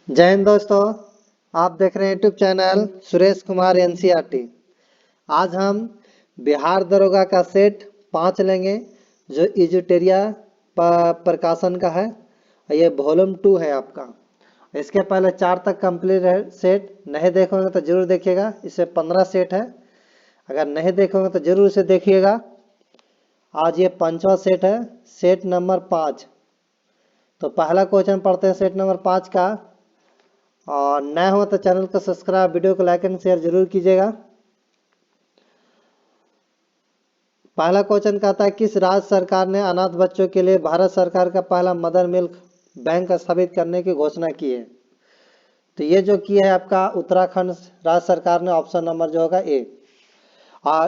जय हिंद दोस्तों। आप देख रहे हैं YouTube channel Suresh Kumar NCERT. आज हम बिहार दरोगा का सेट 5 लेंगे जो इजुटेरिया प्रकाशन का है। ये वॉल्यूम 2 है आपका। इसके पहले 4 तक कंप्लीट है सेट। नहीं देखोगे तो जरूर देखिएगा। इससे 15 सेट है। अगर नहीं देखोगे तो जरूर इसे देखिएगा। आज ये 5वां सेट है, सेट नंबर 5। तो पहला क्वेश्चन पढ़ते हैं सेट नंबर 5 का। और नया हो तो चैनल को सब्सक्राइब, वीडियो को लाइक एंड शेयर जरूर कीजिएगा। पहला क्वेश्चन कहता है किस राज्य सरकार ने अनाथ बच्चों के लिए भारत सरकार का पहला मदर मिल्क बैंक स्थापित करने की घोषणा की है। तो ये जो किया है आपका उत्तराखंड राज्य सरकार ने। ऑप्शन नंबर जो होगा ए।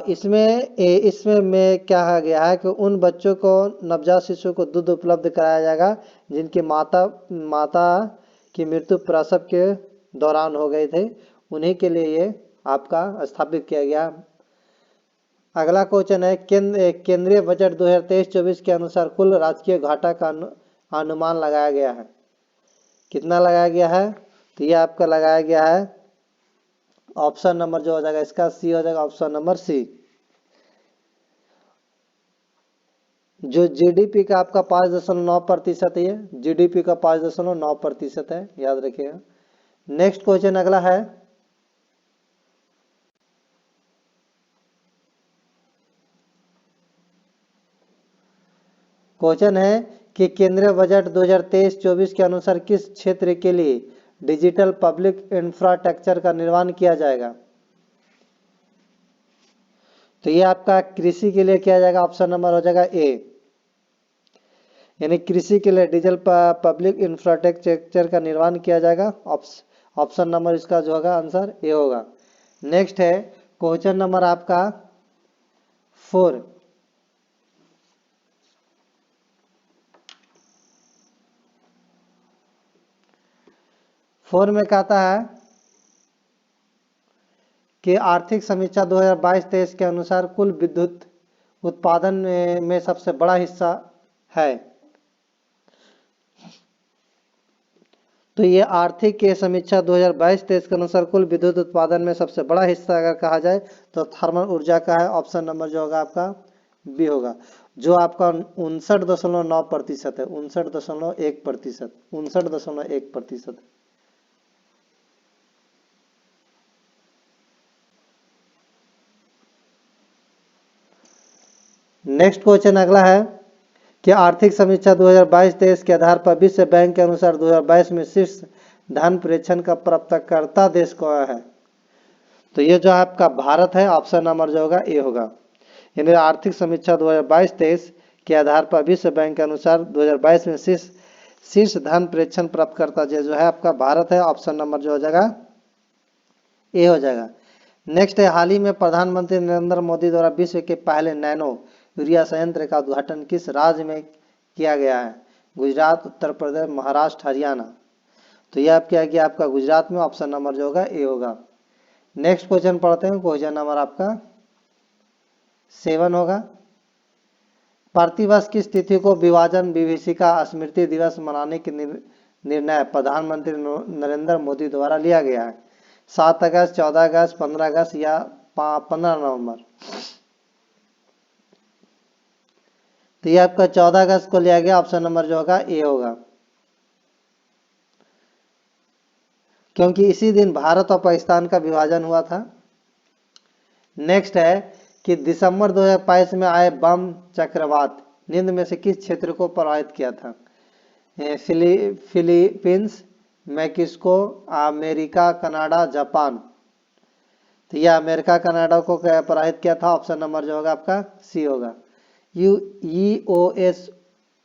इसमें में क्या कहा गया है कि उन बच्चों को, नवजात शिशु को दूध उपलब्ध कराया जाएगा जिनकी माता की मृत्यु प्रसव के दौरान हो गए थे। उन्हीं के लिए ये आपका स्थापित किया गया। अगला क्वेश्चन है केंद्रीय बजट 2023-24 के अनुसार कुल राजकीय घाटा का अनुमान लगाया गया है। कितना लगाया गया है? तो ये आपका लगाया गया है ऑप्शन नंबर जो हो जाएगा इसका सी हो जाएगा। Option number C. जो जीडीपी का आपका 5.9% है, ये जीडीपी का 5.9% है, याद रखिएगा। नेक्स्ट क्वेश्चन अगला है क्वेश्चन है कि केंद्रीय बजट 2023-24 के अनुसार किस क्षेत्र के लिए डिजिटल पब्लिक इंफ्रास्ट्रक्चर का निर्माण किया जाएगा। तो ये आपका कृषि के लिए किया जाएगा। ऑप्शन नंबर हो जाएगा ए, यानी कृषि के लिए डिजिटल पब्लिक इंफ्रास्ट्रक्चर का निर्माण किया जाएगा। ऑप्शन नंबर इसका जो होगा आंसर ए होगा। नेक्स्ट है क्वेश्चन नंबर आपका 4। में कहता है कि आर्थिक समीक्षा 2022-23 के अनुसार कुल विद्युत उत्पादन में सबसे बड़ा हिस्सा है। तो ये आर्थिक के समीक्षा 2022-23 के अनुसार कुल विद्युत उत्पादन में सबसे बड़ा हिस्सा अगर कहा जाए तो थर्मल ऊर्जा का है। ऑप्शन नंबर जो होगा आपका बी होगा, जो आपका 59.9% है। 59.1%। 59.1%। नेक्स्ट क्वेश्चन अगला है कि आर्थिक समीक्षा 2022-23 के आधार पर विश्व बैंक के अनुसार 2022 में शीर्ष धन प्रेषण का प्राप्तकर्ता देश कौन है। तो ये जो आपका भारत है। ऑप्शन नंबर जो होगा ए होगा, यानी आर्थिक समीक्षा 2022-23 के आधार पर विश्व बैंक के अनुसार 2022 में शीर्ष धन प्रेषण प्राप्तकर्ता जो है आपका भारत है। ऑप्शन नंबर जो हो जाएगा ए हो जाएगा। नेक्स्ट है हाल ही में प्रधानमंत्री नरेंद्र मोदी द्वारा विश्व के पहले नैनो यूरिया संयंत्र का उद्घाटन किस राज्य में किया गया है। गुजरात, उत्तर प्रदेश, महाराष्ट्र, हरियाणा। तो यह क्या गया आपका गुजरात में। ऑप्शन नंबर जो होगा ए होगा। नेक्स्ट क्वेश्चन पढ़ते हैं। क्वेश्चन नंबर आपका 7 होगा। प्रतिवर्ष किस तिथि को विभाजन विभीषिका स्मृति दिवस मनाने की निर्णय प्रधानमंत्री नरेंद्र मोदी द्वारा लिया गया है। 7 अगस्त, 14 अगस्त, 15 अगस्त या 15 नवंबर। तो ये आपका 14 अगस्त को लिया गया। ऑप्शन नंबर जो होगा ए होगा, क्योंकि इसी दिन भारत और पाकिस्तान का विभाजन हुआ था। नेक्स्ट है कि दिसंबर 2022 में आए बम चक्रवात निम्न में से किस क्षेत्र को प्रभावित किया था। Philippines, Mexico, America, Canada, Japan. तो यह अमेरिका कनाडा को प्रभावित किया था। ऑप्शन नंबर जो होगा आपका सी होगा। EOS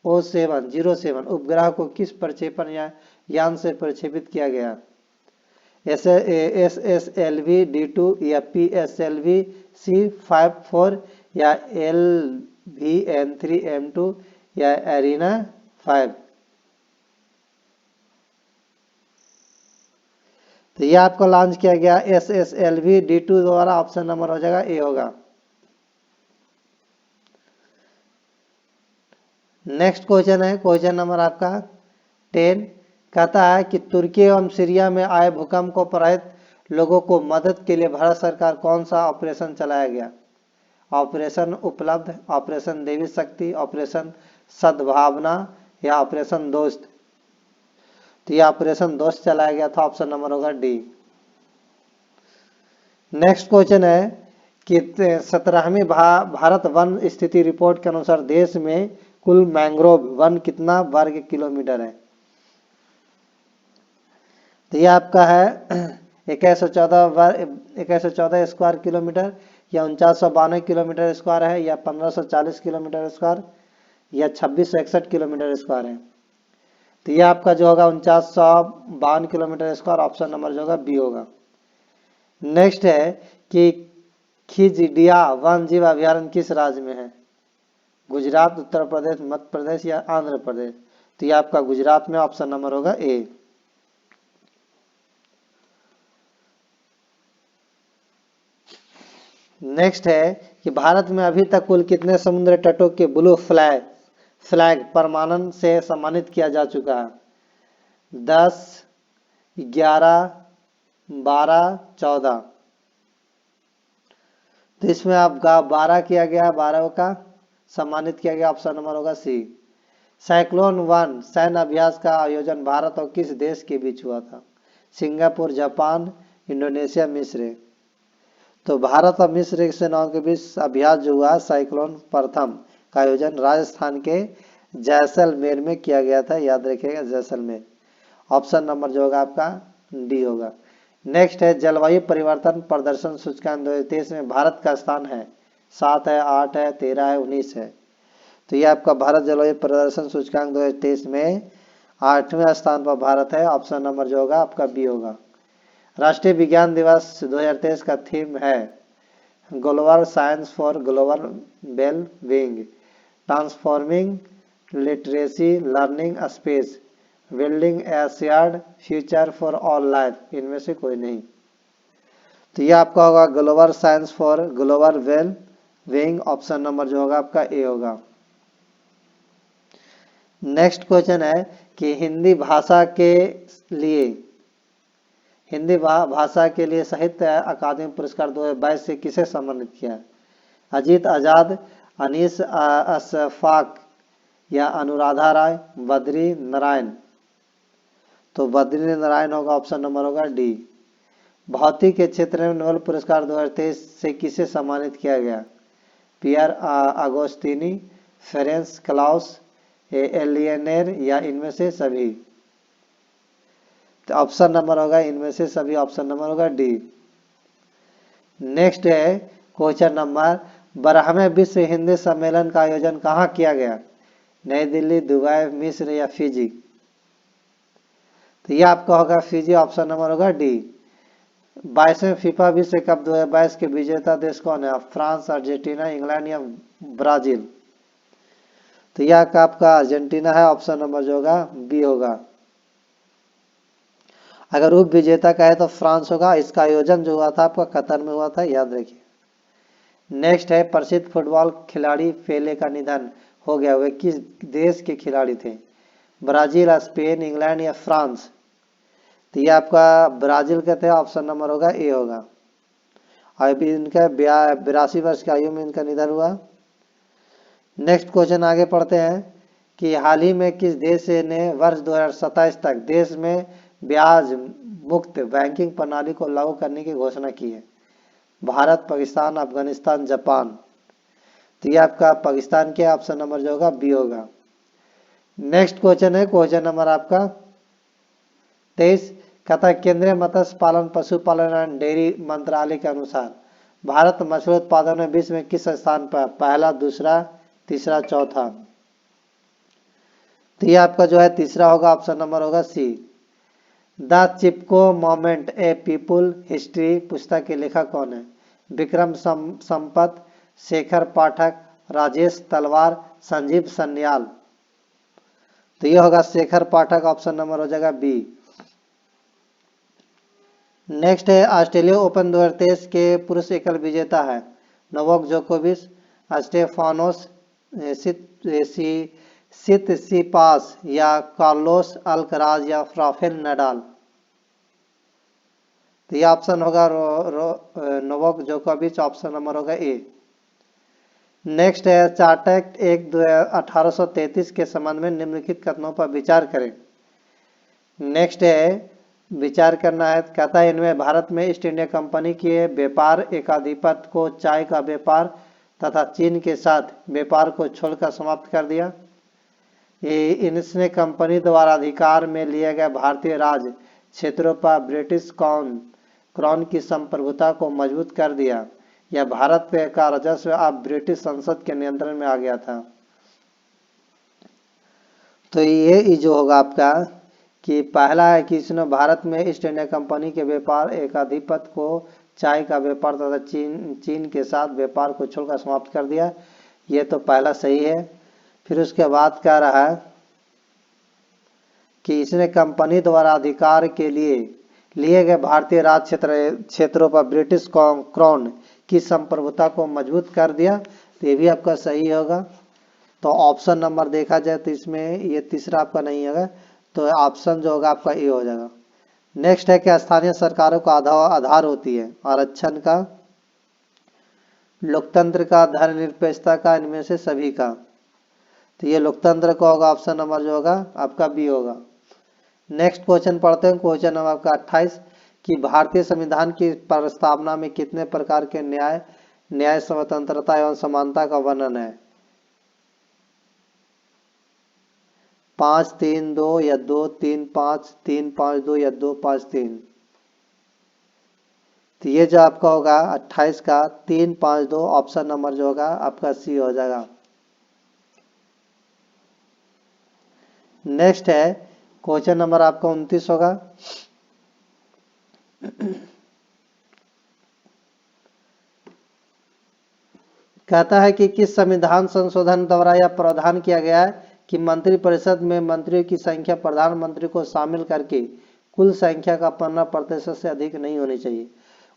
07 उपग्रह को किस प्रक्षेपण या यान से प्रक्षेपित किया गया। SSLV D2 या PSLV C54 या LVN3M2 या एरिना 5। तो यह आपको लॉन्च किया गया SSLV D2 द्वारा। ऑप्शन नंबर हो जाएगा ए होगा। नेक्स्ट क्वेश्चन है क्वेश्चन नंबर आपका 10 कहता है कि तुर्की एवं सीरिया में आए भूकंप को प्रभावित लोगों को मदद के लिए भारत सरकार कौन सा ऑपरेशन चलाया गया? ऑपरेशन उपलब्ध, ऑपरेशन देवी शक्ति, ऑपरेशन सद्भावना या ऑपरेशन दोस्त? तो यह ऑपरेशन दोस्त चलाया गया था, ऑप्शन नंबर होगा डी। नेक्स्ट क्वेश्चन है कि 17वीं भारत वन स्थिति रिपोर्ट के अनुसार देश में कुल मैंग्रोव वन कितना वर्ग किलोमीटर है? तो यह आपका है 2114 स्क्वायर किलोमीटर, या 4992 किलोमीटर स्क्वायर है, या 1540 किलोमीटर स्क्वायर, या 2661 किलोमीटर स्क्वायर है? तो यह आपका जो होगा 4952 किलोमीटर स्क्वायर, ऑप्शन नंबर जो होगा बी होगा। नेक्स्ट है कि खिजड़िया वन जीव अभ्यारण्य किस राज्य में है? गुजरात, उत्तर प्रदेश, मध्य प्रदेश या आंध्र प्रदेश? तो यह आपका गुजरात में, ऑप्शन नंबर होगा ए। नेक्स्ट है कि भारत में अभी तक कुल कितने समुद्र तटों के ब्लू फ्लैग प्रमाणन से सम्मानित किया जा चुका है? 10, 11, 12, 14? तो इसमें आपका 12 किया गया, 12 का सम्मानित किया गया, ऑप्शन नंबर होगा सी। साइक्लोन वन सैन्य अभ्यास का आयोजन भारत और किस देश के बीच हुआ था? सिंगापुर, जापान, इंडोनेशिया, मिस्र? तो भारत और मिस्र सेनाओं के बीच अभ्यास जो हुआ साइक्लोन प्रथम का आयोजन राजस्थान के जैसलमेर में किया गया था, याद रखिएगा जैसलमेर। ऑप्शन नंबर जो होगा आपका डी होगा। नेक्स्ट है जलवायु परिवर्तन प्रदर्शन सूचकांक 2023 में भारत का स्थान है? 7 है, 8 है, 13 है, 19 है? तो ये आपका भारत जलवायु प्रदर्शन सूचकांक 2023 में 8वें स्थान पर भारत है, ऑप्शन नंबर जो होगा आपका बी होगा। राष्ट्रीय विज्ञान दिवस 2023 का थीम है global science for global well being, transforming literacy learning space, building A shared future for all life, इनमें से कोई नहीं। तो यह आपका होगा global science for global well being, option number जो होगा आपका ए होगा। नेक्स्ट क्वेश्चन है कि हिंदी भाषा के लिए साहित्य अकादमी पुरस्कार 2022 से किसे सम्मानित किया? अजीत आजाद, अनीस अशफाक या अनुराधा राय, बद्री नारायण? तो बद्री नारायण होगा, ऑप्शन नंबर होगा डी। भौतिक के क्षेत्र में नोबेल पुरस्कार 2023 से किसे सम्मानित किया गया? पियर अगोस्तिनी, फेरेंस क्लाउस, एलियनेर या इनमें से सभी? तो ऑप्शन नंबर होगा इनमें से सभी, ऑप्शन नंबर होगा डी। नेक्स्ट है क्वेश्चन नंबर 12वें विश्व हिंदी सम्मेलन का आयोजन कहाँ किया गया? नई दिल्ली, दुबई, मिस्र या फिजी? तो यह आपका होगा फिजी, ऑप्शन नंबर होगा डी। 22वें फीफा विश्व कप 2022 के विजेता देश कौन है? फ्रांस, अर्जेंटीना, इंग्लैंड या ब्राजील? तो यह आपका अर्जेंटीना है, ऑप्शन नंबर जो होगा बी होगा। अगर उप विजेता का है तो फ्रांस होगा। इसका आयोजन जो हुआ था आपका कतर में हुआ था, याद रखिए। नेक्स्ट है प्रसिद्ध फुटबॉल खिलाड़ी पेले का निधन हो गया, वे किस देश के खिलाड़ी थे? ब्राजील, स्पेन, इंग्लैंड या फ्रांस? तो ये आपका ब्राजील के थे, ऑप्शन नंबर होगा ए होगा। अभी इनका 82 वर्ष की आयु में इनका निधन हुआ। नेक्स्ट क्वेश्चन आगे पढ़ते हैं कि हाल ही में किस देश ने वर्ष 2027 तक देश में ब्याज मुक्त बैंकिंग प्रणाली को लागू करने की घोषणा की है? भारत, पाकिस्तान, अफगानिस्तान, जापान? तो ये आपका पाकिस्तान के, ऑप्शन नंबर जो होगा बी होगा। नेक्स्ट क्वेश्चन है क्वेश्चन नंबर आपका 23, कहता है केंद्रीय मत्स्य पालन पशुपालन एवं डेयरी मंत्रालय के अनुसार भारत मछली उत्पादन में विश्व में किस स्थान पर? पहला, दूसरा, तीसरा, चौथा? तो ये आपका जो है तीसरा होगा, ऑप्शन नंबर होगा C. The Chipko movement a people history पुस्तक के लेखक कौन है? विक्रम संपत, शेखर पाठक, राजेश तलवार, संजीव सन्याल? तो ये होगा शेखर पाठक, ऑप्शन नंबर हो जाएगा बी। नेक्स्ट है ऑस्ट्रेलिया ओपन 2023 के पुरुष एकल विजेता है नोवाक जोकोविच, स्टेफानोस सित सीपास या कार्लोस अल्कराज या राफेल नडाल? तो ये ऑप्शन होगा नोवाक जोकोविच, ऑप्शन नंबर होगा ए। नेक्स्ट है चार्टर एक्ट 1833 के संबंध में निम्नलिखित कथनों पर विचार करें। नेक्स्ट है विचार करना है, कहता है इनमें भारत में ईस्ट इंडिया कंपनी के व्यापार एकाधिपत्य को चाय का व्यापार तथा चीन के साथ व्यापार को छोड़कर समाप्त कर दिया। इसने कंपनी द्वारा अधिकार में लिए गए भारतीय राज क्षेत्रों पर ब्रिटिश क्राउन की संप्रभुता को मजबूत कर दिया। यह भारत पे का राजस्व अब ब्रिटिश संसद के नियंत्रण में आ गया था। तो ये जो होगा आपका कि पहला है कि इसने भारत में ईस्ट इंडिया कंपनी के व्यापार एकाधिपत्य को चाय का व्यापार तथा चीन के साथ व्यापार को छोड़कर समाप्त कर दिया। ये तो पहला सही है। फिर उसके बाद कह रहा है कि इसने कंपनी द्वारा अधिकार के लिए गए भारतीय राज क्षेत्रों पर ब्रिटिश क्राउन की संप्रभुता को मजबूत कर दिया। तो ये भी आपका सही होगा। तो ऑप्शन नंबर देखा जाए तो इसमें ये तीसरा आपका नहीं होगा, तो ऑप्शन जो होगा आपका ए हो जाएगा। नेक्स्ट है कि स्थानीय सरकारों का आधार होती है आरक्षण का, लोकतंत्र का, धर्मनिरपेक्षता का, इनमें से सभी का। तो ये लोकतंत्र का होगा, ऑप्शन नंबर जो होगा आपका बी होगा। नेक्स्ट क्वेश्चन पढ़ते हैं, क्वेश्चन नंबर आपका 28 कि भारतीय संविधान की प्रस्तावना में कितने प्रकार के न्याय स्वतंत्रता एवं समानता का वर्णन है? 5 3 2 या 2 3 5 3 5 2 या 2 5 3। तो ये जो आपका होगा 28 का 3 5 2, ऑप्शन नंबर जो होगा आपका सी हो जाएगा। नेक्स्ट है क्वेश्चन नंबर आपका 29 होगा। कहता है कि किस संविधान संशोधन द्वारा यह प्रावधान किया गया है कि मंत्रिपरिषद में मंत्रियों की संख्या प्रधानमंत्री को शामिल करके कुल संख्या का 15% से अधिक नहीं होनी चाहिए?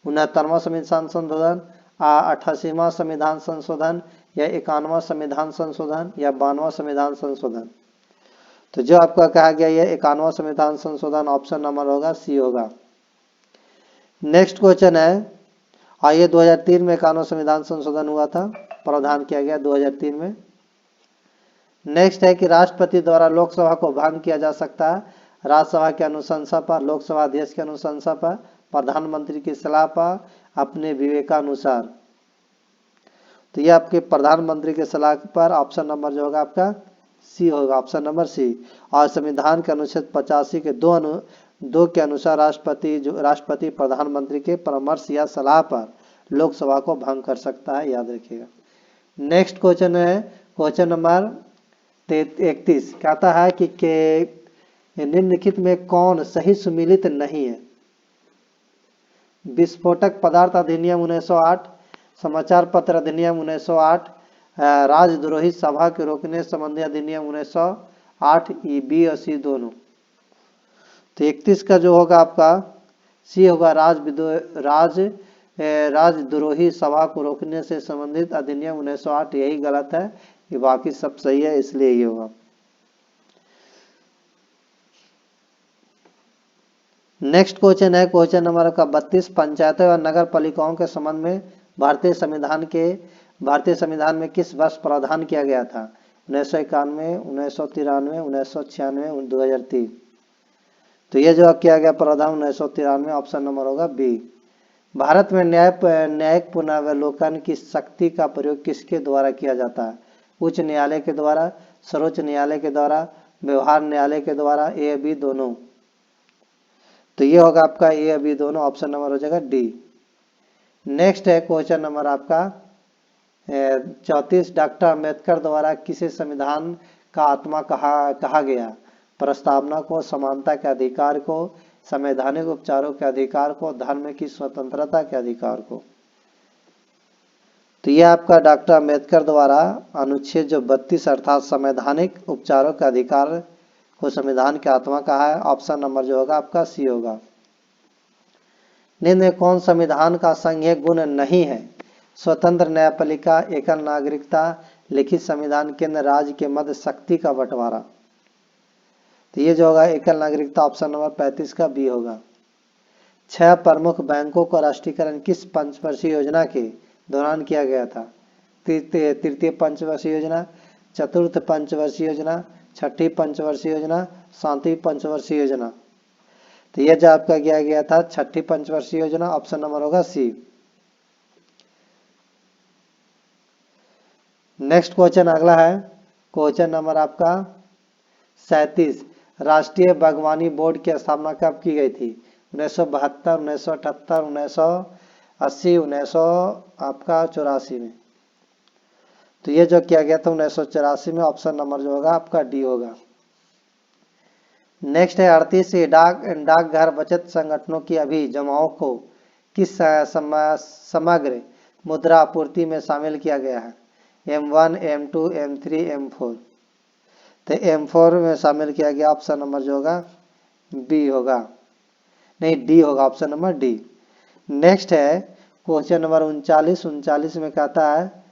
69वां संविधान संशोधन, 88वां संविधान संशोधन या 91वां संविधान संशोधन या 92वां संविधान संशोधन? तो जो आपका कहा गया ये 91वां संविधान संशोधन, ऑप्शन नंबर होगा सी होगा। नेक्स्ट क्वेश्चन है, आइए 2003 में 91वां संविधान संशोधन हुआ था, प्रावधान किया गया 2003 में। नेक्स्ट है कि राष्ट्रपति द्वारा लोकसभा को भंग किया जा सकता है राज्यसभा के अनुशंसा पर, लोकसभा अध्यक्ष के अनुशंसा पर, प्रधानमंत्री की सलाह पर, अपने विवेकानुसार। तो ये आपके प्रधानमंत्री के सलाह पर, ऑप्शन नंबर जो होगा आपका सी होगा, ऑप्शन नंबर सी। और संविधान के अनुच्छेद 85 के दो के अनुसार राष्ट्रपति प्रधानमंत्री के परामर्श या सलाह पर लोकसभा को भंग कर सकता है, याद रखिएगा। नेक्स्ट क्वेश्चन है क्वेश्चन नंबर 31, कहता है कि निम्नलिखित में कौन सही सुमेलित नहीं है? विस्फोटक पदार्थ अधिनियम 1908, समाचार पत्र अधिनियम 1908, राजद्रोही सभा के रोकने संबंधी अधिनियम 1908, बी और सी दोनों। तो 31 का जो होगा आपका सी होगा, राजद्रोही सभा को रोकने से संबंधित अधिनियम 1908, यही गलत है, ये बाकी सब सही है, इसलिए ये होगा। नेक्स्ट क्वेश्चन है क्वेश्चन नंबर का 32, पंचायतों और नगर पालिकाओं के संबंध में भारतीय संविधान में किस वर्ष प्रावधान किया गया था? 1991, 1993, 1996, 2003। तो ये जो किया गया प्रावधान 1993, ऑप्शन नंबर होगा बी। भारत में न्यायिक पुनर्वलोकन की शक्ति का प्रयोग किसके द्वारा किया जाता है? उच्च न्यायालय के द्वारा, सर्वोच्च न्यायालय के द्वारा, व्यवहार न्यायालय के द्वारा, ए बी दोनों? तो ये होगा आपका ए बी दोनों, ऑप्शन नंबर हो जाएगा डी। नेक्स्ट है क्वेश्चन नंबर आपका 34, डॉक्टर अम्बेडकर द्वारा किसे संविधान का आत्मा कहा गया? प्रस्तावना को, समानता के अधिकार को, संवैधानिक उपचारों के अधिकार को, धर्म की स्वतंत्रता के अधिकार को? तो यह आपका डॉक्टर अम्बेडकर द्वारा अनुच्छेद जो 32 अर्थात संवैधानिक उपचारों के अधिकार को संविधान की आत्मा कहा है, ऑप्शन नंबर जो होगा आपका सी होगा। निम्न में कौन संविधान का संघीय गुण नहीं है? स्वतंत्र न्यायपालिका, एकल नागरिकता, लिखित संविधान केंद्र राज्य के मध्य शक्ति का बंटवारा। तो ये जो होगा एकल नागरिकता ऑप्शन नंबर 35 का बी होगा। 6 प्रमुख बैंकों का राष्ट्रीयकरण किस पंचवर्षीय योजना के दौरान किया गया था? तृतीय पंचवर्षीय योजना, चतुर्थ पंचवर्षीय योजना, छठी पंचवर्षीय योजना, सातवीं पंचवर्षीय योजना। तो यह जो आपका किया गया था छठी पंचवर्षीय योजना, ऑप्शन नंबर होगा सी। नेक्स्ट क्वेश्चन अगला है क्वेश्चन नंबर आपका 37। राष्ट्रीय बागवानी बोर्ड की स्थापना कब की गई थी? 1972, 1978, 1980, 1984 में। तो ये जो किया गया था 1984 में, ऑप्शन नंबर जो होगा आपका डी होगा। नेक्स्ट है 38। डाकघर बचत संगठनों की अभी जमाओं को किस समग्र मुद्रा आपूर्ति में शामिल किया गया है? M1, M2, M3, M4। तो M4 में शामिल किया गया, ऑप्शन नंबर जो होगा बी होगा, नहीं डी होगा, ऑप्शन नंबर डी। नेक्स्ट है क्वेश्चन नंबर 39 में कहता है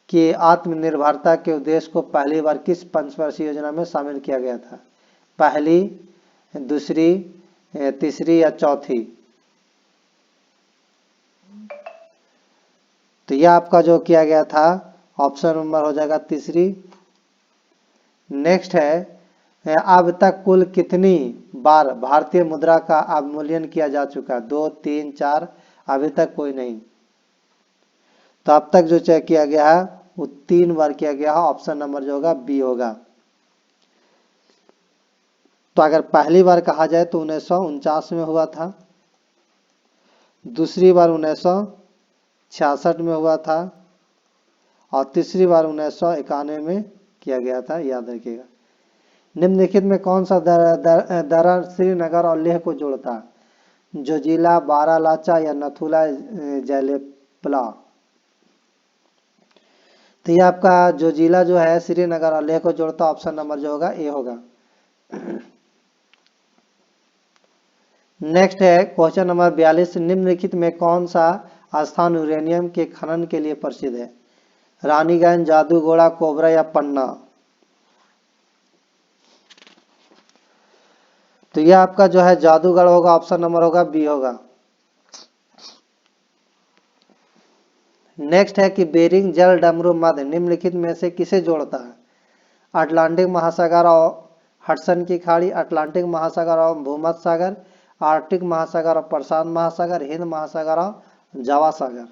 कि आत्मनिर्भरता के उद्देश्य को पहली बार किस पंचवर्षीय योजना में शामिल किया गया था? पहली, दूसरी, तीसरी या चौथी? तो यह आपका जो किया गया था ऑप्शन नंबर हो जाएगा तीसरी। नेक्स्ट है अब तक कुल कितनी बार भारतीय मुद्रा का अवमूल्यन किया जा चुका? 2, 3, 4, अभी तक कोई नहीं। तो अब तक जो चेक किया गया है वो 3 बार किया गया है, ऑप्शन नंबर जो होगा बी होगा। तो अगर पहली बार कहा जाए तो 1949 में हुआ था, दूसरी बार 1966 में हुआ था और तीसरी बार 1991 में किया गया था, याद रखिएगा। निम्नलिखित में कौन सा दर्रा श्रीनगर और लेह को जोड़ता है? जोजिला, बारालाचा या नथुला जैलेपला? तो ये आपका जोजिला जो है श्रीनगर और लेह को जोड़ता, ऑप्शन नंबर जो होगा ए होगा। नेक्स्ट है क्वेश्चन नंबर 42। निम्नलिखित में कौन सा स्थान यूरेनियम के खनन के लिए प्रसिद्ध है? रानीगंज, जादूगोड़ा, कोबरा या पन्ना? तो यह आपका जो है जादूगढ़ होगा, ऑप्शन नंबर होगा बी होगा। नेक्स्ट है कि बेरिंग जल डमरू मध्य निम्नलिखित में से किसे जोड़ता है? अटलांटिक महासागर और हडसन की खाड़ी, अटलांटिक महासागर और भूमध्य सागर, आर्कटिक महासागर और प्रशांत महासागर, हिंद महासागर और जावा सागर?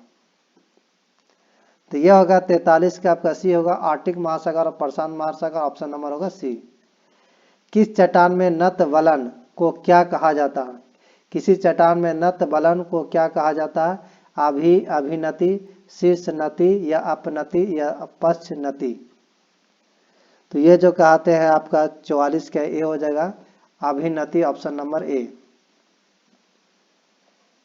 तो यह होगा 43 का आपका सी होगा, आर्कटिक महासागर और प्रशांत महासागर, ऑप्शन नंबर होगा सी। किस चट्टान में नत वलन को क्या कहा जाता है? किसी चट्टान में नत वलन को क्या कहा जाता है? अभिनति, शीर्ष नति या अपनति या पश्च नति? तो ये जो कहते हैं आपका 44 का ए हो जाएगा, अभिनति, ऑप्शन नंबर ए।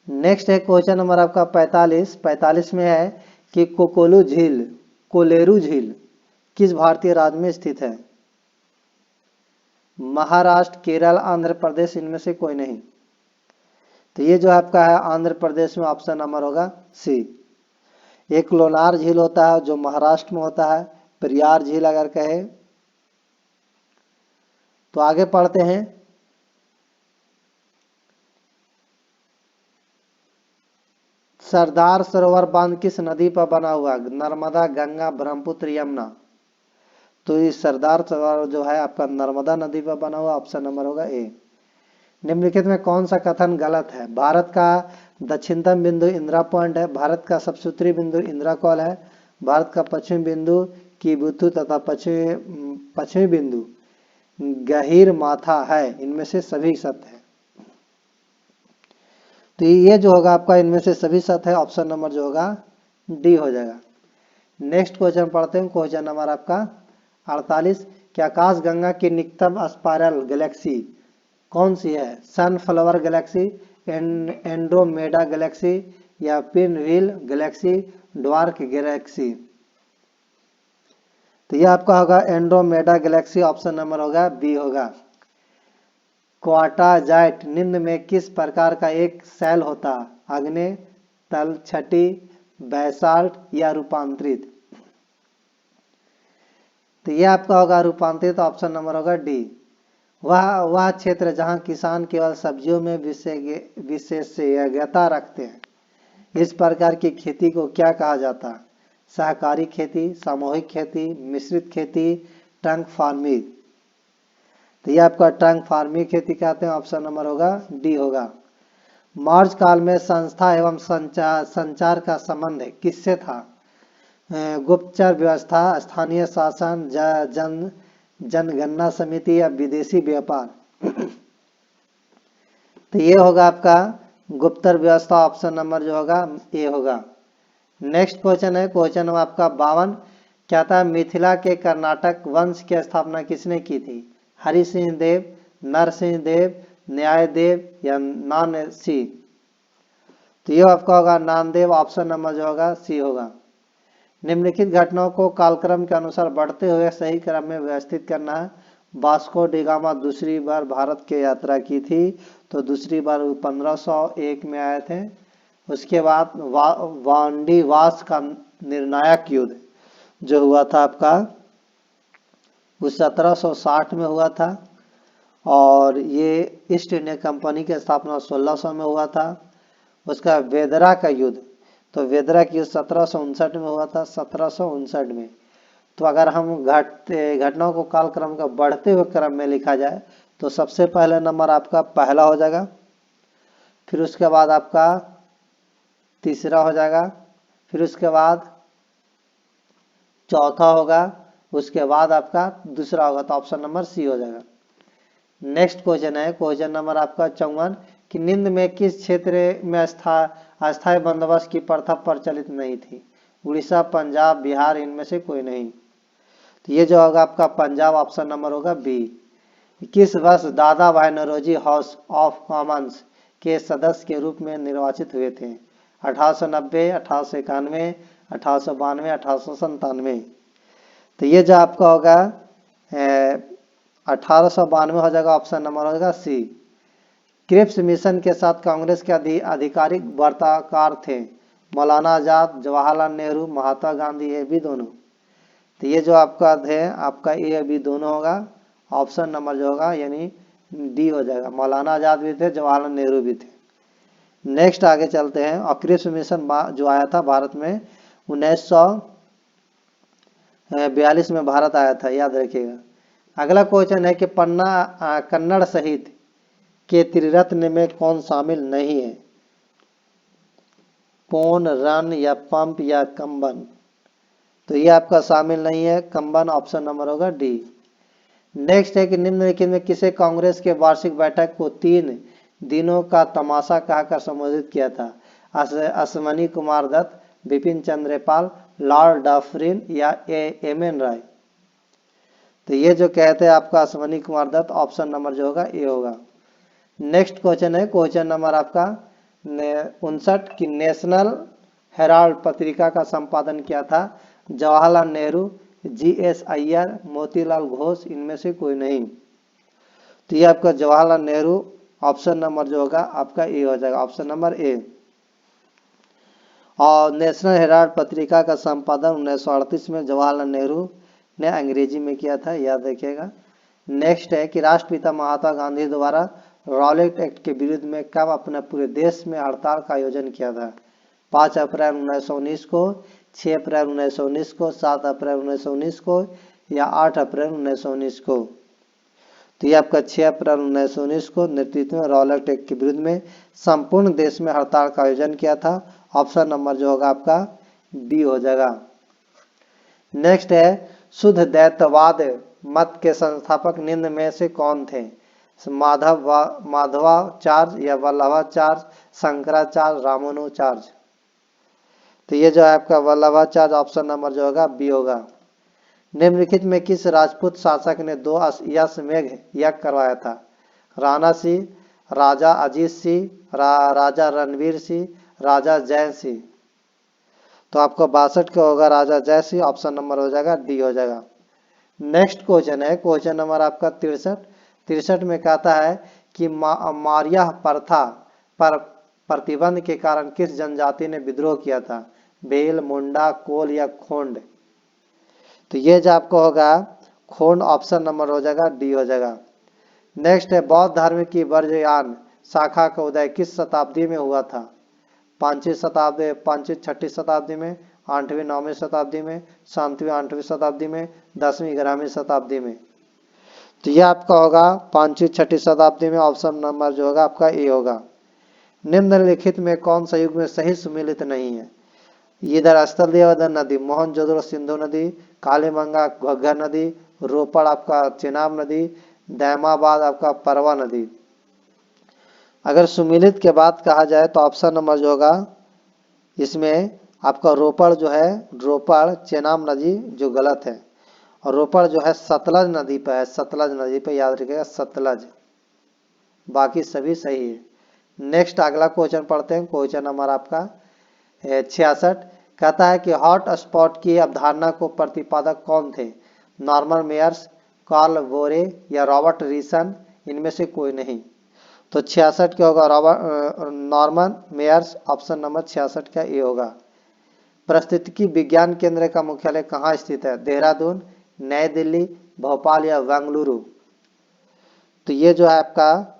नेक्स्ट है क्वेश्चन नंबर आपका 45 में है कि कोलेरू झील किस भारतीय राज्य में स्थित है? महाराष्ट्र, केरल, आंध्र प्रदेश, इनमें से कोई नहीं। तो ये जो आपका है आंध्र प्रदेश में, ऑप्शन नंबर होगा सी। एक लोनार झील होता है जो महाराष्ट्र में होता है, पेरियार झील अगर कहे तो। आगे पढ़ते हैं। सरदार सरोवर बांध किस नदी पर बना हुआ? नर्मदा, गंगा, ब्रह्मपुत्र, यमुना? तो ये सरदार सरोवर जो है आपका नर्मदा नदी पर बना हुआ, ऑप्शन नंबर होगा ए। निम्नलिखित में कौन सा कथन गलत है? भारत का दक्षिणतम बिंदु इंदिरा पॉइंट है, भारत का सबसे उत्तरी बिंदु इंदिरा कॉल है, भारत का पश्चिमी बिंदु कीबुतु तथा पश्चिमी बिंदु गहीर माथा है, इनमें से सभी सत्य है। तो ये जो होगा आपका इनमें से सभी सत्य है, ऑप्शन नंबर जो होगा डी हो जाएगा। नेक्स्ट क्वेश्चन पढ़ते हैं, क्वेश्चन नंबर आपका 48। कि आकाश गंगा की निकटतम स्पाइरल गैलेक्सी कौन सी है? सनफ्लावर गैलेक्सी, एंड्रोमेडा गैलेक्सी या पिनव्हील गैलेक्सी, ड्वार्फ गैलेक्सी? तो यह आपका होगा एंड्रोमेडा गैलेक्सी, ऑप्शन नंबर होगा बी होगा। क्वार्टाजाइट निम्न में किस प्रकार का एक सेल होता है? आग्नेय, तलछटी, बैसाल्ट या रूपांतरित? तो ये आपका होगा रूपांतरित, ऑप्शन नंबर होगा डी। वह क्षेत्र जहां किसान केवल सब्जियों में विशेषज्ञता रखते हैं, इस प्रकार की खेती को क्या कहा जाता है? सहकारी खेती, सामूहिक खेती, मिश्रित खेती, ट्रंक फार्मिंग। तो ये आपका ट्रंक फार्मिंग खेती कहते हैं, ऑप्शन नंबर होगा डी होगा। मौर्य काल में संस्था एवं संचार का संबंध किससे था? गुप्तचर व्यवस्था, स्थानीय शासन, जनगणना समिति या विदेशी व्यापार। तो ये होगा आपका गुप्तचर व्यवस्था, ऑप्शन नंबर जो होगा ए होगा। नेक्स्ट क्वेश्चन है क्वेश्चन नंबर आपका 52, क्या था? मिथिला के कर्नाटक वंश की स्थापना किसने की थी? हरि सिंह देव, नरसिंह देव, न्याय देव या नानसिंह। तो ये आपका होगा नामदेव, ऑप्शन नंबर जो होगा सी होगा। निम्नलिखित घटनाओं को कालक्रम के अनुसार बढ़ते हुए सही क्रम में व्यवस्थित करना है। वास्को डी गामा दूसरी बार भारत की यात्रा की थी, तो दूसरी बार 1501 में आए थे। उसके बाद वांडीवास का निर्णायक युद्ध जो हुआ था आपका वो 1760 में हुआ था, और ये ईस्ट इंडिया कंपनी की स्थापना 1600 में हुआ था। उसका वेदरा का युद्ध, तो वेदरा की युद्ध 1759 में हुआ था, 1759 में। तो अगर हम घटनाओं को कालक्रम का बढ़ते हुए क्रम में लिखा जाए तो सबसे पहले नंबर आपका पहला हो जाएगा, फिर उसके बाद आपका तीसरा हो जाएगा, फिर उसके बाद चौथा होगा, उसके बाद आपका दूसरा होगा, तो ऑप्शन नंबर सी हो जाएगा। नेक्स्ट क्वेश्चन है क्वेश्चन नंबर आपका 54, कि निम्न में किस क्षेत्र में अस्थायी बंदोबस्त की प्रथा प्रचलित नहीं थी? उड़ीसा, पंजाब, बिहार, इनमें से कोई नहीं। तो ये जो होगा आपका पंजाब, ऑप्शन नंबर होगा बी। किस वर्ष दादा भाई नौरोजी हाउस ऑफ कॉमन्स के सदस्य के रूप में निर्वाचित हुए थे? 1890, 1891, 1892, 1897। तो ये जो आपका होगा 1892 हो जाएगा, ऑप्शन नंबर होगा सी। क्रिप्स मिशन के साथ कांग्रेस के आधिकारिक वार्ताकार थे? मौलाना आजाद, जवाहरलाल नेहरू, महात्मा गांधी, ये भी दोनों। तो ये जो आपका है आपका ए बी दोनों होगा, ऑप्शन नंबर जो होगा यानी डी हो जाएगा। मौलाना आजाद भी थे, जवाहरलाल नेहरू भी थे। नेक्स्ट आगे चलते हैं। और क्रिप्स मिशन जो आया था भारत में 1942 में भारत आया था, याद रखिएगा। अगला क्वेश्चन है कि पन्ना कन्नड़ सहित के त्रिरत्न में कौन शामिल नहीं है? पोन, रन या पंप या कंबन। तो ये आपका शामिल नहीं है, कंबन, ऑप्शन नंबर होगा डी। नेक्स्ट है कि निम्नलिखित में किसे कांग्रेस के वार्षिक बैठक को 3 दिनों का तमाशा कहकर संबोधित किया था? अश्वनी कुमार दत्त, बिपिन चंद्रपाल, लॉर्ड डफरिन या एम एन राय। तो ये जो कहते हैं आपका अश्वनी कुमार दत्त, ऑप्शन नंबर जो होगा ए होगा। नेक्स्ट क्वेश्चन है क्वेश्चन नंबर आपका 59, कि नेशनल हेराल्ड पत्रिका का संपादन किया था? जवाहरलाल नेहरू, GS अय्यर, मोतीलाल घोष, इनमें से कोई नहीं। तो ये आपका जवाहरलाल नेहरू, ऑप्शन नंबर जो होगा आपका ए हो जाएगा, ऑप्शन नंबर ए। और नेशनल हेराल्ड पत्रिका का संपादन 1938 में जवाहरलाल नेहरू ने अंग्रेजी में किया था, याद रखिएगा। नेक्स्ट है कि राष्ट्रपिता महात्मा गांधी द्वारा रॉलेट एक्ट के विरुद्ध में कब अपने पूरे देश में हड़ताल का आयोजन किया था? 5 अप्रैल 1919 को, 6 अप्रैल 1919 को, 7 अप्रैल 1919 को या 8 अप्रैल 1919 को। तो ये आपका 6 अप्रैल 1919 को नेतृत्व में रॉलेट एक्ट के विरुद्ध में संपूर्ण देश में हड़ताल का आयोजन किया था, ऑप्शन नंबर जो होगा आपका बी हो जाएगा। नेक्स्ट है शुद्ध द्वैतवाद मत के संस्थापक निम्न में से कौन थे? माधवाचार्य या वल्लभाचार्य, शंकराचार्य, रामानुजाचार्य। तो ये जो है आपका वल्लभाचार्य, ऑप्शन नंबर जो होगा बी होगा। निम्नलिखित में किस राजपूत शासक ने 2 अश्वमेध यज्ञ करवाया था? राणा सिंह, राजा अजीत सिंह, राजा रणवीर सिंह, राजा जय सिंह। तो आपको 62 का होगा राजा जय सिंह, ऑप्शन नंबर हो जाएगा डी हो जाएगा। नेक्स्ट क्वेश्चन है क्वेश्चन नंबर आपका 63 में कहता है कि मारिया प्रथा पर प्रतिबंध के कारण किस जनजाति ने विद्रोह किया था? बेल, मुंडा, कोल या खोंड। तो ये जो आपको होगा खोंड, ऑप्शन नंबर हो जाएगा डी हो जाएगा। नेक्स्ट है बौद्ध धर्म की वर्जयान शाखा का उदय किस शताब्दी में हुआ था? 5वीं शताब्दी, 5वीं 6वीं शताब्दी में, 8वीं 9वीं शताब्दी में, 7वीं 8वीं शताब्दी में, 10वीं 11वीं शताब्दी में। तो ये आपका होगा 5वीं 6वीं शताब्दी में, ऑप्शन नंबर जो होगा आपका ए होगा। निम्नलिखित में कौन सा युग में सही सुमेलित नहीं है? इधर स्थल दिया उधर नदी, मोहनजोदड़ो सिंधु नदी, कालीबंगा घग्गर नदी, रोपड़ आपका चेनाब नदी, दैमाबाद आपका परवा नदी। अगर सुमेलित के बाद कहा जाए तो ऑप्शन नंबर जो होगा इसमें आपका रोपड़ जो है, रोपड़ चेनाब नदी जो गलत है, और रोपड़ जो है सतलज नदी पर है, सतलज नदी पर याद रखिएगा सतलज, बाकी सभी सही है। नेक्स्ट अगला क्वेश्चन पढ़ते हैं, क्वेश्चन नंबर आपका 66 कहता है कि हॉट स्पॉट की अवधारणा को प्रतिपादक कौन थे? नॉर्मन मेयर्स, कार्ल बोरे या रॉबर्ट रीसन, इनमें से कोई नहीं। तो 66 क्या होगा? नॉर्मन मेयर्स, ऑप्शन नंबर 66 का ये होगा। पारिस्थितिकी विज्ञान केंद्र का मुख्यालय कहाँ स्थित है? देहरादून, नई दिल्ली, भोपाल या बेंगलुरु। तो ये जो है आपका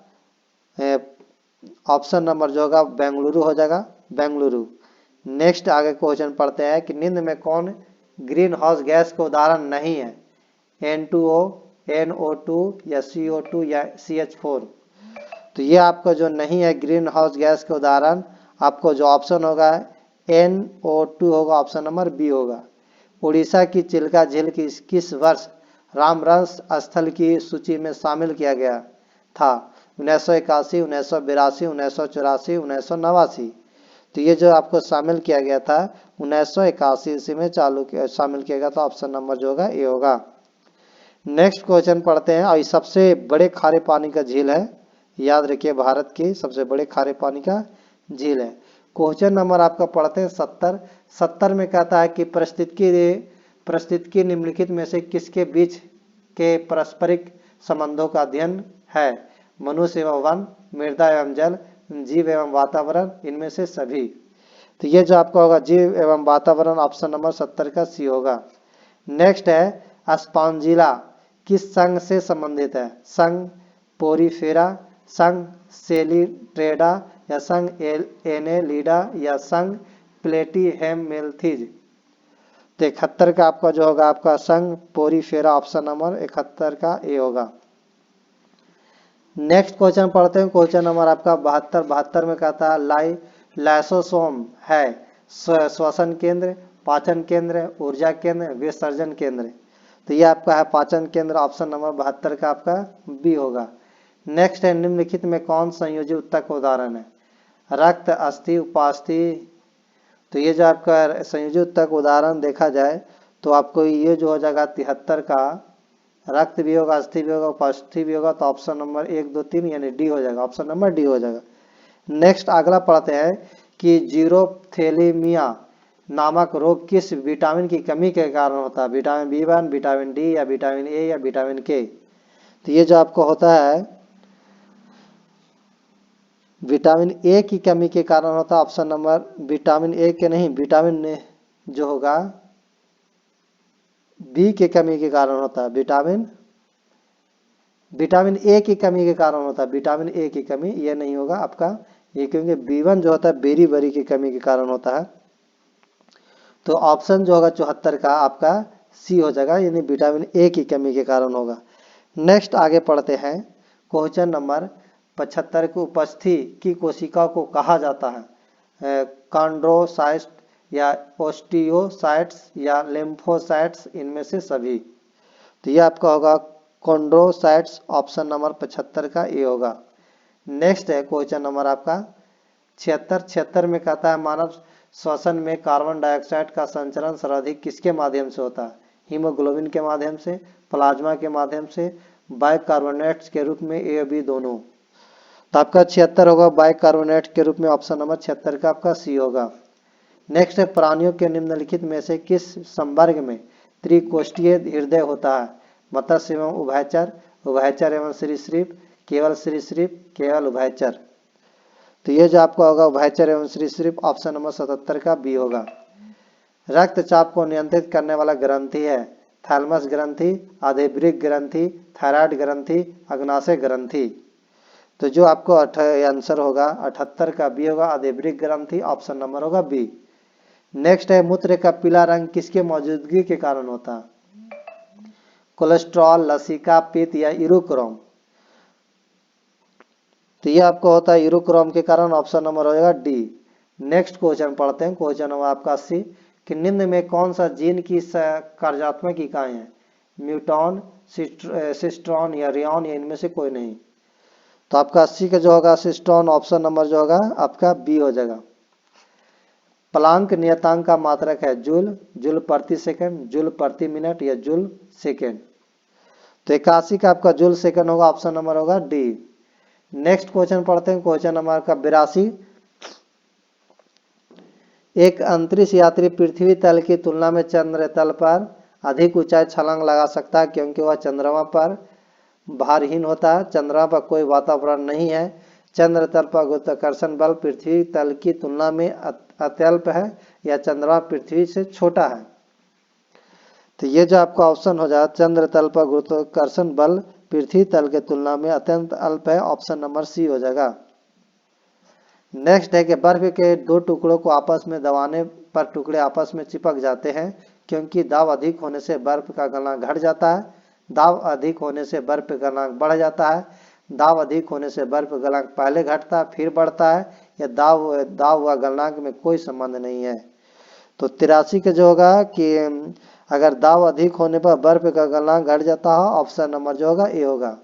ऑप्शन नंबर जो होगा बेंगलुरु हो जाएगा, बेंगलुरु। नेक्स्ट आगे क्वेश्चन पढ़ते हैं कि निम्न में कौन ग्रीन हाउस गैस का उदाहरण नहीं है? N2O, NO2 या CO2 या CH4। तो ये आपका जो नहीं है ग्रीन हाउस गैस का उदाहरण, आपको जो ऑप्शन होगा NO2 होगा, ऑप्शन नंबर बी होगा। उड़ीसा की चिल्का झील किस वर्ष रामरस स्थल की सूची में शामिल किया गया था? 1981, 1982, 1984, 1989। तो ये जो आपको शामिल किया गया था 1981 में शामिल किया गया था, ऑप्शन नंबर जो होगा ये होगा। नेक्स्ट क्वेश्चन पढ़ते हैं, और ये सबसे बड़े खारे पानी का झील है, याद रखिए भारत की सबसे बड़े खारे पानी का झील है। क्वेश्चन नंबर आपका पढ़ते हैं 70 में कहता है कि पारिस्थितिकी निम्नलिखित में से किसके बीच के पारस्परिक संबंधों का अध्ययन है? मनुष्य एवं वन, मृदा एवं जल, जीव एवं वातावरण, इनमें से सभी। तो ये जो आपका होगा जीव एवं वातावरण, ऑप्शन नंबर 70 का सी होगा। नेक्स्ट है स्पॉन्जिला किस संघ से संबंधित है? संघ पोरीफेरा, संघ सेलिट्रेडा या संघ एनेलिडा या संघ प्लेटीहेल्मिन्थीज। तो 71 का आपका जो होगा आपका संघ पोरीफेरा, ऑप्शन नंबर 71 का ए होगा। नेक्स्ट क्वेश्चन पढ़ते हैं, क्वेश्चन नंबर आपका 72 में कहता है लाइसोसोम है श्वसन केंद्र, पाचन केंद्र, ऊर्जा केंद्र, विसर्जन केंद्र। तो ये आपका है पाचन केंद्र, ऑप्शन नंबर 72 का आपका बी होगा। नेक्स्ट है निम्नलिखित में कौन संयोजी उत्तक का उदाहरण है? रक्त, अस्थि, उपास्थि। तो ये जो आपका संयोजी उत्तक उदाहरण देखा जाए तो आपको ये जो हो जाएगा 73 का, रक्त भी होगा, अस्थि भी होगा, उपास्थि भी होगा, तो ऑप्शन नंबर 1 2 3 यानी डी हो जाएगा, ऑप्शन नंबर डी हो जाएगा। नेक्स्ट अगला पढ़ते हैं कि जीरोथैलेमिया नामक रोग किस विटामिन की कमी के कारण होता है? विटामिन B1, विटामिन डी या विटामिन ए या विटामिन के। तो ये जो आपको होता है विटामिन ए की कमी के कारण होता है, ऑप्शन नंबर विटामिन ए के नहीं, विटामिन जो होगा बी के कमी के कारण होता है, विटामिन ए की कमी के कारण होता है, विटामिन ए की कमी ये नहीं होगा आपका, ये क्योंकि B1 जो होता है बेरी की कमी के कारण होता है। तो ऑप्शन जो होगा 74 का आपका सी हो जाएगा, यानी विटामिन ए की कमी के कारण होगा। नेक्स्ट आगे पढ़ते हैं, क्वेश्चन नंबर 75 की उपस्थिति की कोशिका को कहा जाता है? कॉन्ड्रोसाइट्स या ओस्टियोसाइट्स या लिम्फोसाइट्स, इनमें से सभी। तो ये आपका होगा कॉन्ड्रोसाइट्स, ऑप्शन नंबर 75 का ए होगा। नेक्स्ट है क्वेश्चन नंबर आपका 76 में कहता है मानव श्वसन में कार्बन डाइऑक्साइड का संचरण सर्वाधिक किसके माध्यम से होता है? हीमोग्लोबिन के माध्यम से, प्लाज्मा के माध्यम से, बाइकार्बोनेट्स के रूप में, ए बी दोनों। तो आपका 76 होगा बाइकार्बोनेट के रूप में, ऑप्शन नंबर 76 का आपका सी होगा। नेक्स्ट है प्राणियों के निम्नलिखित में से किस संवर्ग में त्रिकोष्ठीय हृदय होता है? मत्स्य एवं उभयचर, उभयचर एवं सरीसृप, केवल सरीसृप, केवल उभयचर। तो ये जो आपका होगा उभयचर एवं सरीसृप, ऑप्शन नंबर 77 का बी होगा। रक्तचाप को नियंत्रित करने वाला ग्रंथि है थैलमस ग्रंथि, आधेब्रिक ग्रंथि, थायराइड ग्रंथि, अग्नाशय ग्रंथि। तो जो आपको आंसर होगा 78 का बी होगा, आधेब्रिक ग्रंथि, ऑप्शन नंबर होगा बी। नेक्स्ट है मूत्र का पीला रंग किसके मौजूदगी के कारण होता है? कोलेस्ट्रॉल, लसिका, पित्त या यूरोक्रोम। तो ये आपको होता है यूरोक्रोम के कारण, ऑप्शन नंबर हो जाएगा डी। नेक्स्ट क्वेश्चन पढ़ते हैं, क्वेश्चन नंबर आपका 80 कि निम्न में कौन सा जीन की कार्यात्मक इकाई है? म्यूटॉन, सिस्ट्रॉन या रियॉन या इनमें से कोई नहीं। तो आपका 80 का जो होगा सिस्ट्रॉन, ऑप्शन नंबर जो होगा आपका बी हो जाएगा। प्लांक नियतांक का मात्रक है जूल, जूल प्रति सेकंड, जूल प्रति मिनट या जूल सेकंड। तो 81 का आपका जूल सेकंड होगा, ऑप्शन नंबर होगा डी। नेक्स्ट क्वेश्चन पढ़ते हैं, क्वेश्चन नंबर का 82 एक अंतरिक्ष यात्री पृथ्वी तल की तुलना में चंद्र तल पर अधिक ऊंचाई छलांग लगा सकता है क्योंकि वह चंद्रमा पर भारहीन होता है। चंद्रमा पर कोई वातावरण नहीं है। चंद्र तल पर गुरुत्वाकर्षण बल पृथ्वी तल की तुलना में अत्यल्प है या चंद्रमा पृथ्वी से छोटा है। तो ये जो आपका ऑप्शन हो जाए चंद्र तल पर गुरुत्वाकर्षण बल पृथ्वी तल के तुलना में अत्यंत अल्प है, ऑप्शन नंबर सी हो जाएगा। नेक्स्ट है कि बर्फ के दो टुकड़ों को आपस में दबाने पर टुकड़े आपस में चिपक जाते हैं क्योंकि दाब अधिक होने से बर्फ का गलनांक घट जाता है, दाब अधिक होने से बर्फ का गलनांक बढ़ जाता है, दाब अधिक होने से बर्फ गलनांक पहले घटता है फिर बढ़ता है, या दाब व गलनांक में कोई संबंध नहीं है। तो 83 का जो होगा कि अगर दाब अधिक होने पर बर्फ का गलनांक घट जाता है, ऑप्शन नंबर जो होगा ए होगा।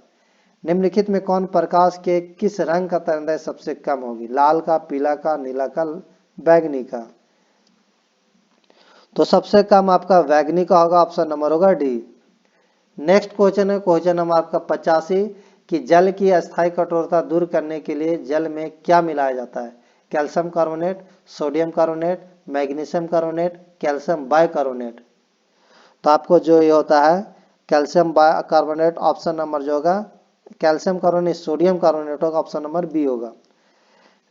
निम्नलिखित में कौन प्रकाश के किस रंग का तरंगदैर्घ्य सबसे कम होगी? लाल का, पीला का, नीला का, बैगनी का। तो सबसे कम आपका बैगनी का होगा, ऑप्शन नंबर होगा डी। नेक्स्ट क्वेश्चन है, क्वेश्चन नंबर आपका 85 कि जल की अस्थायी कठोरता दूर करने के लिए जल में क्या मिलाया जाता है? Calcium carbonate, sodium carbonate, magnesium carbonate, calcium bicarbonate. तो आपको जो ये होता है कैल्शियम बाइकार्बोनेट, ऑप्शन नंबर जो होगा कैल्शियम कार्बोनेट सोडियम कार्बोनेट होगा, ऑप्शन नंबर बी होगा।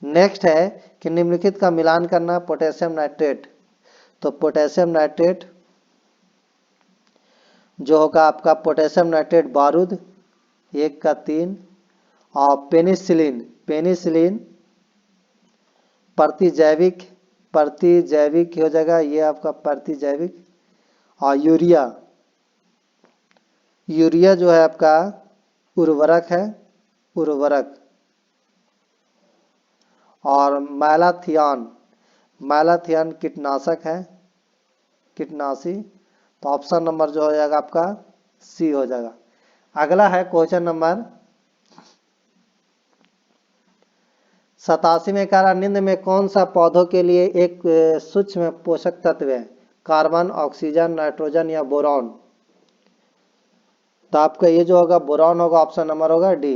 नेक्स्ट है कि निम्नलिखित का मिलान करना पोटेशियम नाइट्रेट। तो पोटेशियम नाइट्रेट जो होगा आपका पोटेशियम नाइट्रेट बारूद 1 का 3 और पेनिसिलिन, पेनिसिलिन प्रतिजैविक हो जाएगा, ये आपका प्रतिजैविक। और यूरिया, यूरिया जो है आपका उर्वरक है, उर्वरक। और मैलाथियान, मैलाथियान कीटनाशक है, कीटनाशी। तो ऑप्शन नंबर जो हो जाएगा आपका सी हो जाएगा। अगला है क्वेश्चन नंबर 87 में कह रहा निम्न में कौन सा पौधों के लिए एक सूक्ष्म पोषक तत्व है? कार्बन, ऑक्सीजन, नाइट्रोजन या बोरॉन। तो आपका ये जो होगा बोरॉन होगा, ऑप्शन नंबर होगा डी।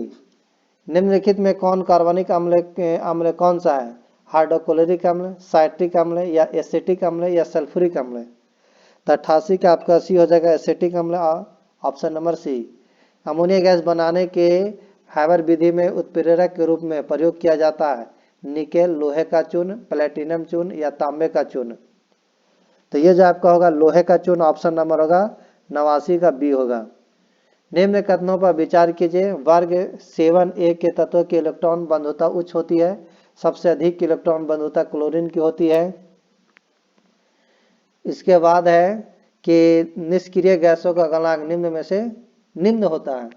निम्नलिखित में कौन कार्बनिक अम्ल कौन सा है? हाइड्रोक्लोरिक अम्ल, साइट्रिक अम्ल या एसिटिक अम्ल या सल्फ्यूरिक अम्ल। तो 88 का आपका सी हो जाएगा एसिटिक अम्ल, option number C. Ammonia gas बनाने के हैबर विधि में उत्प्रेरक के रूप में प्रयोग किया जाता है निकेल, लोहे का चून, प्लेटिनम चून या तांबे का चून। तो ये जो आपका होगा लोहे का चून, ऑप्शन नंबर होगा 89 का बी होगा। निम्न कथनों पर विचार कीजिए। वर्ग 7a के तत्वों की इलेक्ट्रॉन बंधुता उच्च होती है, सबसे अधिक इलेक्ट्रॉन बंधुता क्लोरीन की होती है। इसके बाद है कि निष्क्रिय गैसों का गलनांक निम्न में से निम्न होता है।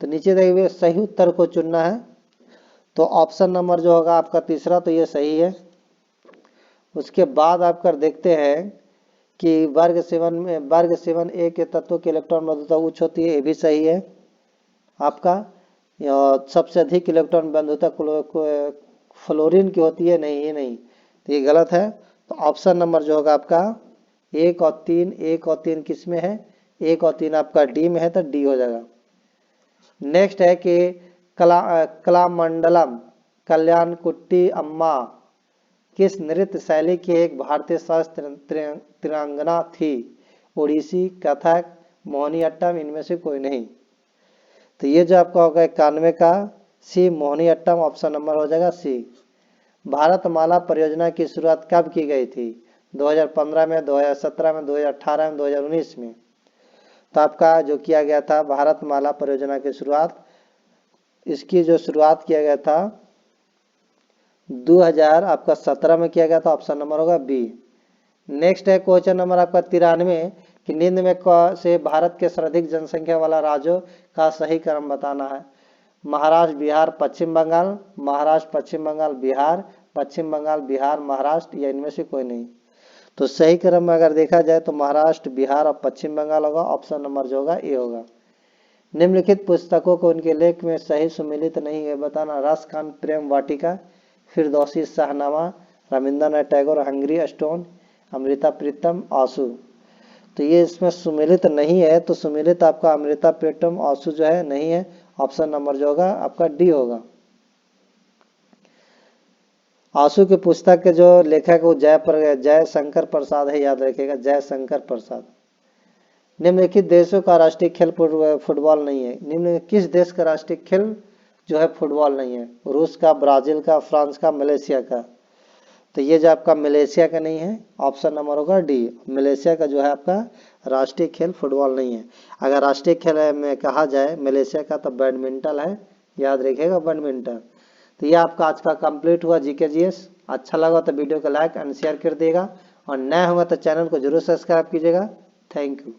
तो नीचे दिए हुए सही उत्तर को चुनना है। तो ऑप्शन नंबर जो होगा आपका तीसरा, तो ये सही है। उसके बाद आप कर देखते हैं कि वर्ग 7a के तत्वों की इलेक्ट्रॉन बंधुता उच्च होती है, ये भी सही है आपका। सबसे अधिक इलेक्ट्रॉन बंधुता फ्लोरीन की होती है, नहीं ये नहीं, तो ये गलत है। तो ऑप्शन नंबर जो होगा आपका 1 और 3 किस में है? 1 और 3 आपका डी में है, तो डी हो जाएगा। नेक्स्ट है कि कलामंडलम कल्याण कुट्टी अम्मा किस नृत्य शैली की एक भारतीय शास्त्र तिरंगना थी? ओडिसी, कथक, मोहिनीअट्टम, इनमें से कोई नहीं। तो ये जो आपका होगा 91 का सी मोहिनीअट्टम, ऑप्शन नंबर हो जाएगा सी। भारतमाला परियोजना की शुरुआत कब की गई थी? 2015 में, 2017 में, 2018 में, 2019 में। तो आपका जो किया गया था भारतमाला परियोजना की शुरुआत, इसकी जो शुरुआत किया गया था 2000 आपका 17 में किया गया था, ऑप्शन नंबर होगा बी। नेक्स्ट है क्वेश्चन नंबर आपका 93 कि निम्न में से भारत के सर्वाधिक जनसंख्या वाला राज्यों का सही क्रम बताना है। महाराष्ट्र, बिहार, पश्चिम बंगाल, महाराष्ट्र, पश्चिम बंगाल, बिहार, पश्चिम बंगाल, बिहार, महाराष्ट्र, या इनमें से कोई नहीं। तो सही क्रम में अगर देखा जाए तो महाराष्ट्र, बिहार और पश्चिम बंगाल होगा, ऑप्शन नंबर जो होगा ए होगा। निम्नलिखित पुस्तकों को उनके लेख में सही सुमिलित नहीं है बताना। रसखान, प्रेम वाटिका, फिरदौसी शाहनामा, रविंद्रनाथ टैगोर, हंगरी स्टोन, अमृता प्रीतम, आंसू। तो ये इसमें सुमिलित नहीं है, तो सुमिलित आपका अमृता प्रीतम आंसू जो है नहीं है, ऑप्शन नंबर जो होगा आपका डी होगा। आंसू की पुस्तक के जो लेखक वो जय शंकर प्रसाद है, याद रखिएगा, जय शंकर प्रसाद। निम्नलिखित देशों का राष्ट्रीय खेल फुटबॉल नहीं है। निम्न किस देश का राष्ट्रीय खेल जो है फुटबॉल नहीं है? रूस का, ब्राजील का, फ्रांस का, मलेशिया का। तो ये जो आपका मलेशिया का नहीं है, ऑप्शन नंबर होगा डी। मलेशिया का जो है आपका राष्ट्रीय खेल फुटबॉल नहीं है। अगर राष्ट्रीय खेल में कहा जाए मलेशिया का तो बैडमिंटन है, याद रखिएगा बैडमिंटन। तो ये आपका आज का कंप्लीट हुआ जीके जीएस। अच्छा लगा तो वीडियो को लाइक एंड शेयर कर देगा, और नया होगा तो चैनल को जरूर सब्सक्राइब कीजिएगा। Thank you.